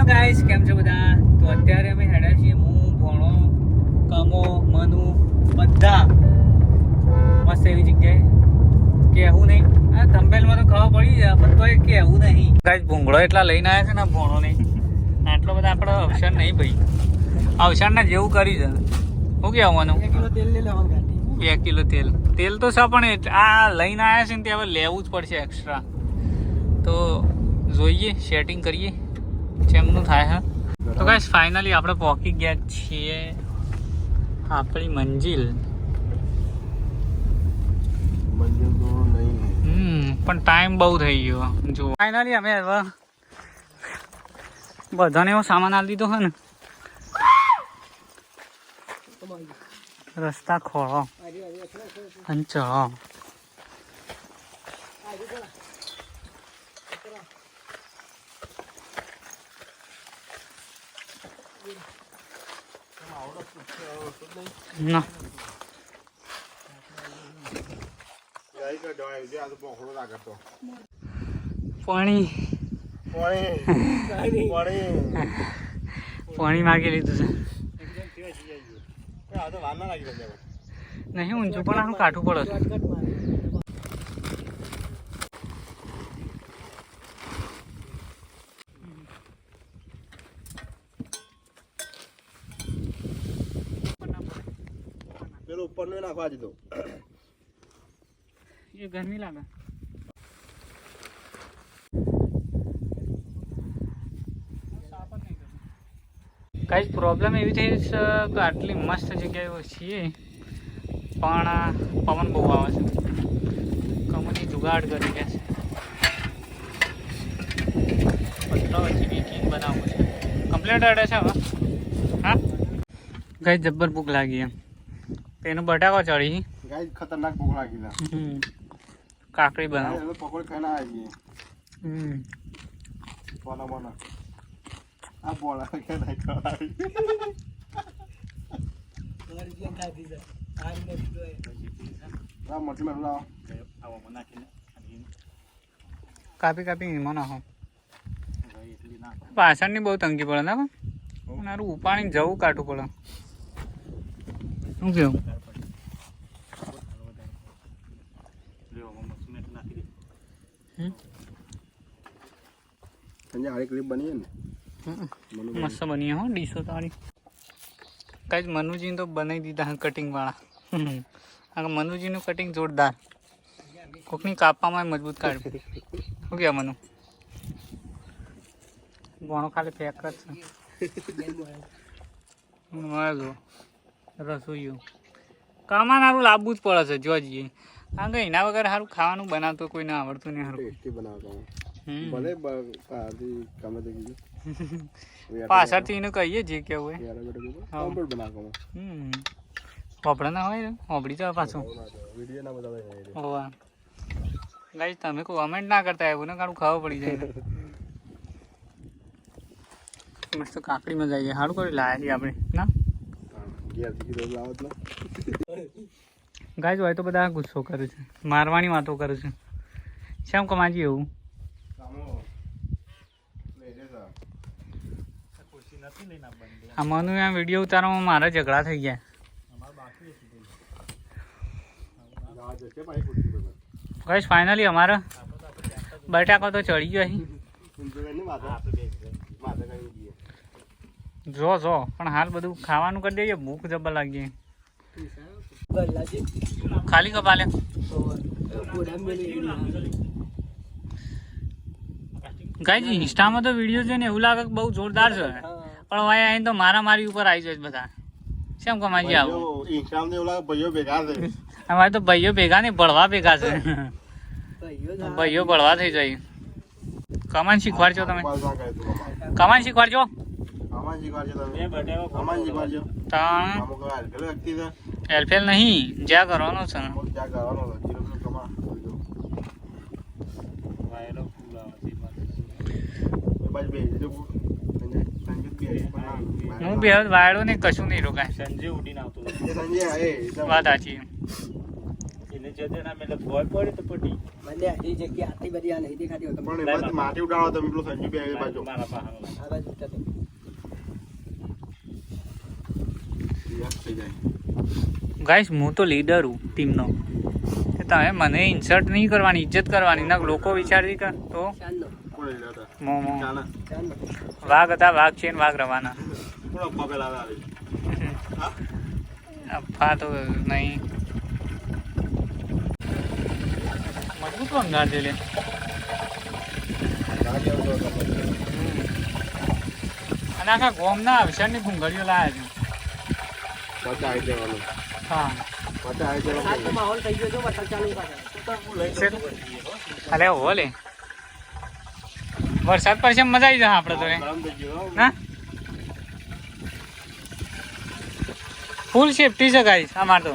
Guys કેમ છો બધા? તો અત્યારે અમે હેડ્યા છીએ હું ભણો કમો મનુ બધા મસ્ત એવી જગ્યાએ કહેવું નહીં. આ થંબનેલમાં તો ખબર પડી જાય પણ તોય કહેવું નહીં. ગાઈસ ભૂંગળો એટલા લઈને આવ્યા છે ને ભણો નહીં આટલો બધા આપણે અવસર નહીં ભાઈ. અવસરના જેવું કર્યું છે. શું કહેવાનું? 2 કિલો તેલ લઈ લેવાનું ગાડી. 2 કિલો તેલ તો છે પણ આ લઈને આવ્યા છે ને તે હવે લેવું જ પડશે એક્સ્ટ્રા. તો જોઈએ સેટિંગ કરીએ જેમનું થાય હે. તો ગાઈસ ફાઇનલી આપણે પહોંચી ગયા છીએ આપણી મંજિલ. પણ ટાઈમ બહુ થઈ ગયો. જો ફાઇનલી અમે હવે બધાને એવો સામાન આપી દીધો છે ને. રસ્તા ખોળો અને ચડો. ના પાણી માગી લીધું છે. નહીં ઊંચું પણ આનું કાઠું પડે. ઉપર નું નાખવા દીધો એ ગરમી લાગે. કઈ પ્રોબ્લેમ એવી થઈ છે કે આટલી મસ્ત જગ્યાએ છીએ પણ પવન બહુ આવે છે. કંપની જુગાડ કરી ગયા છે. પતરા વચ્ચે બીકિંગ બનાવવું છે. કમ્પ્લેટ અડે છે હવે. હા કઈ જબ્બર ભૂખ લાગી એમ. તેનો બટાકો ચડી ગાઈસ ખતરનાક ભૂખ લાગી ના. કાકડી બનાવ પકોડી ખાઈને આવી. બોલા આ બોલા કે નહીં ખાઈ આ મોટી મેં લાવ આવો બનાવીને કાપી એમાં નાખો. પાછળની બહુ તંગી પડે ને મારું ઉપાડીને જવું કાઢવું પડે. શું કેવું? મસ્ત બની હો ડીશો તારી. કઈ મનુજીને તો બનાવી દીધા કટિંગ વાળા. મનુજીનું કટિંગ જોરદાર. કોકની કાપવામાં મજબૂત કાઢ. શું કે મનુ? ભણો ખાલી પેક જ છે. જો રસોઈયું કામાં સારું લાવવું જ પડે છે. જો જઈએ કારણ કે એના વગર સારું ખાવાનું બનાવતું કોઈને આવડતું નહીં. પાછળથી એને કહીએ જે કેવું હોય. હોબળા ના હોય હોબળી જાવ પાછું. ગાઈસ તમે કોમેન્ટ ના કરતા એવું ને કારું ખાવા પડી જાય. મસ્ત કાકડીમાં જઈએ. સારું કરી લાયા છીએ આપણે ના. ગાઈસ હોય તો બધા ગુસ્સો કરે છે. મારવાની વાતો કરે છે. શેમ કમાજી એવું? આ મનુ આ વિડીયો ઉતારવામાં મારા ઝઘડા થઈ ગયા. ગાઈસ ફાઇનલી અમારા બટાકો તો ચડી ગયો અહીં. જો પણ હાલ બધું ખાવાનું કરી દઈએ. ભૂખ જબર લાગી. ખાલી કપાલે ગાઈસ ઇન્સ્ટામાં તો વિડીયો છે ને એવું લાગે કે બહુ જોરદાર છે પણ હવે અહીં તો મારી ઉપર આવી જાય બધા. શેમ કમાજી આવું? અમારે તો ભાઈઓ ભેગા નહીં ભળવા ભેગા છે. ભાઈઓ ભળવા થઈ જાય. કમાન શીખવાડજો તમે. કમાન શીખવાડજો. હેલ્પેલ નહીં જ્યાં કરવાનો છે. હું બે વાયડો ને કશું નહીં રોકાય. સંજય ઉડીને આવતો વાત સાચી. એને જે દેના મેલે ભોય પડે તો પડી મને આ જગ્યા આટલી બધી આ નહીં દેખાતી હોય પણ માટી ઉડાડો તમે પેલો સંજય બે બાજુ મારા પાસે આ બાજુ ઉઠા તો ગાઈસ હું તો લીડર હું ટીમનો. તમે મને ઇન્સર્ટ નહીં કરવાની, ઇજ્જત કરવાની. ના લોકો વિચારી કે તો મોમો વાઘ હતા, વાઘ છે ને વાઘ રવાના. અફા તો નહીં મજબૂત ભંગાર છે લે. અને આખા ગોમના અવસરની ભૂંગળીઓ લાયા છે. હા અલે હો લે વરસાદ પડશે મજા આવી જાય આપડે તો ના ફૂલ સેફટી છે ગાઈસ અમાર તો.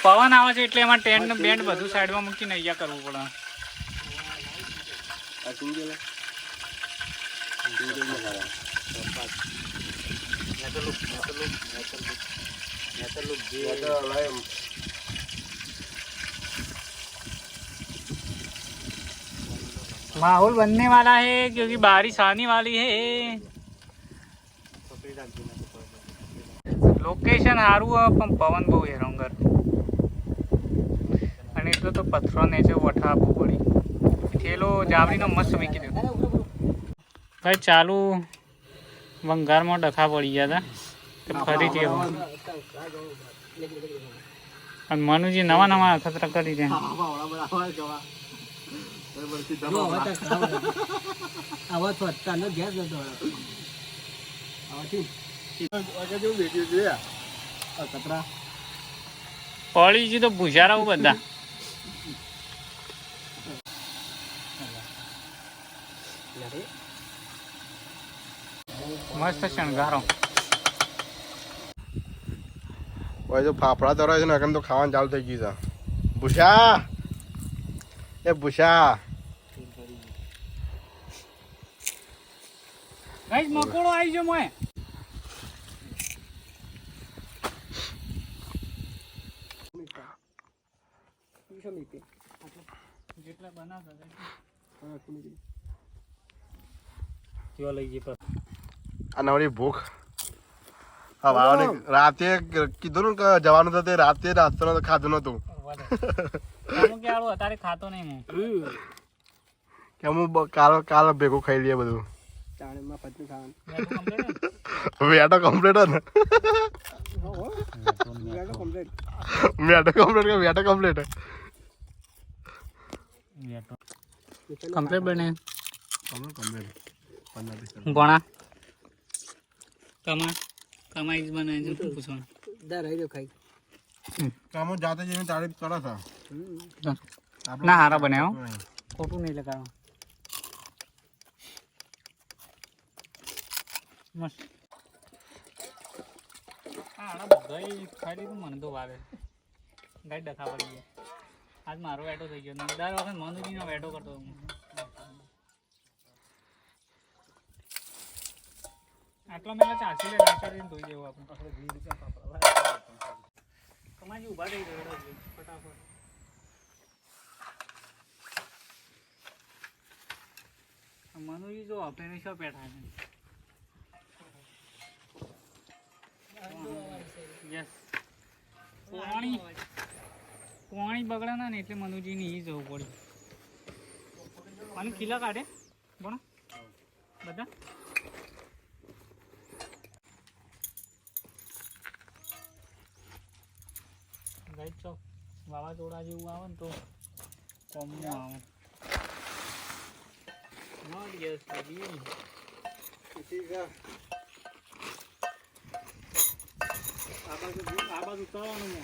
પવન આવે છે એટલે એમાં ટેન્ટ ને બેન્ડ બધું સાઈડમાં મૂકીને અહીંયા કરવું પડે. माहौल बनने वाला है क्योंकि बारिश आने वाली है. लोकेशन सारू है पण पवन बहू હેરાન કર અને એટલો તો પથરો નીચે વઠા આપવું પડી. થેલો જાવરીનો મસ્ત મૂકી દો ભાઈ. ચાલુ વંગારમાં ડખા પડી ગયા હતા ફરીથી અને મનુજી નવા નવા અખતરા કરી દે. પડી જી તો ભૂસારા બધા મસ્ત શણગારો. ભાઈ જો ફાફડા તરે છે ને એમ તો ખાવાનું ચાલુ થઈ ગયું છે. ભૂસા એ ભૂસા ગાઈસ મકોડો આવી ગયો મોય. જેટલા બનાવતા લઈ જઈએ આ નવરી ભૂખ. હા રાતે કીધું ને કે જવાનું તો તે રાતે નાસ્તો ખાધું નતું અત્યારે ખાતો નહીં કે હું કાલ ભેગું ખાઈ લઈએ બધું. વેટો કમ્પ્લીટ ને વેટો કમ્પ્લીટ બને ભણા કમાઈ જ બનાવી છે. શું પૂછવાનું જાતે જઈને તારીફ કરે છે ના હારા બને ખોટું નહીં લગાડવા. મસ્ત હા બધા ખાઈ લીધું. મને તો વાગે ગાય ડખા પડી ગયો. આજ મારો વેટો થઈ ગયો. દર વખત મનુજીનો વેટો કરતો હું. આટલા મેલા ચાસી લે નાચાડીને ધોઈ દેવું આપણે. કમાજી ઉભા થઈ ગયો ફટાફટ. મનુજી જો આપણે શું બેઠા છે. યસ પાણી બગડે ના ને એટલે મનુજી ની જવું પડે. અને ખીલા કાઢે બોલો બધા. ગાઈ ચોક વાવાઝોડા જેવું આવે ને તો કોમનું આવે. Not yes baby. આ બાજુ ઉતારવાનું ને.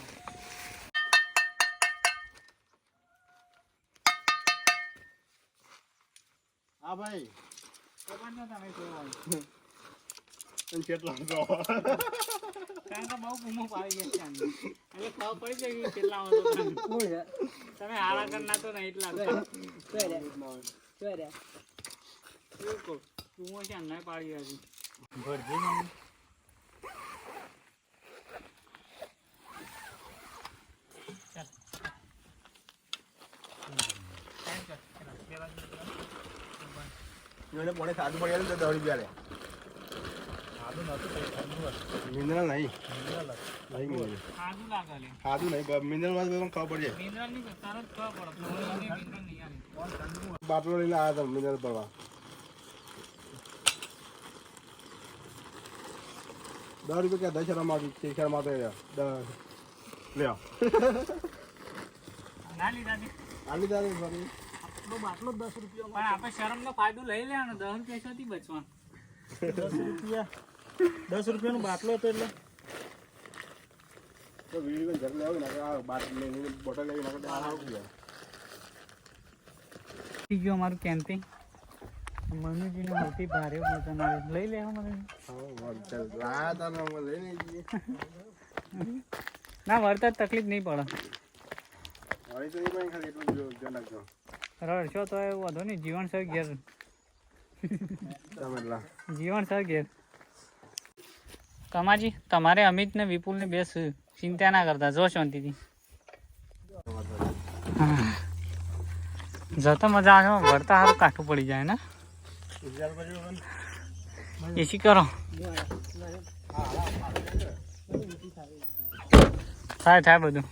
હા ભાઈ ખબર ના તમે જોવાનું કેટલા કારણ કે બહુ ગુમો પાડી ગયા છે એટલે ખાવ પડી જાય કેટલા તમે હારા કરના તો નહીં એટલા ગુમો છે ના પાડી ગયા છે ભરજી મને પોણે સાદું પડી તો દોડી ગયા. મિનરલ નહીં નહીં મિનરલ સાદું લાગે લે ખાધું નહીં મિનરલ માં તમને ખબર પડી મિનરલ ની તરત ખબર પડે મિનરલ નહીં આવે બાટલો લઈને આવ્યા હતા મિનરલ ભરવા 10 રૂપિયા ક્યાં 10 શરમ આવી છે શરમ આવતો લ્યો ના લીધા છે આલી દાદા ફરી બાટલો 10 રૂપિયા પણ આપણે શરમ નો ફાયદો લઈ લેવાનો 10 પૈસાથી બચવાનું 10 રૂપિયાનો બાટલો હતો એટલે તો વીડિયો ઘર લેવો ને આ બાટલ લઈને બોટલ લઈને આપણે આવું ગયા થઈ ગયો અમારું કેમ્પિંગ મનુજીને સૌથી ભારે વજન આવે લઈ લે મને હા ચાલ લઈને જઈએ ના વળતા તકલીફ નહીં પડે હવે તો એ પણ ખાલી એટલું ધ્યાન રાખજો રડશો તો એ વધુ નહીં જીવનસર ઘેર તમેલા જીવનસર ઘેર કમાજી તમારે અમિત ને વિપુલ ને બેસ ચિંતા ના કરતા જો શાંતિથી જતો મજા આવે વળતા સારું કાઠું પડી જાય ને એસી કરો થાય બધું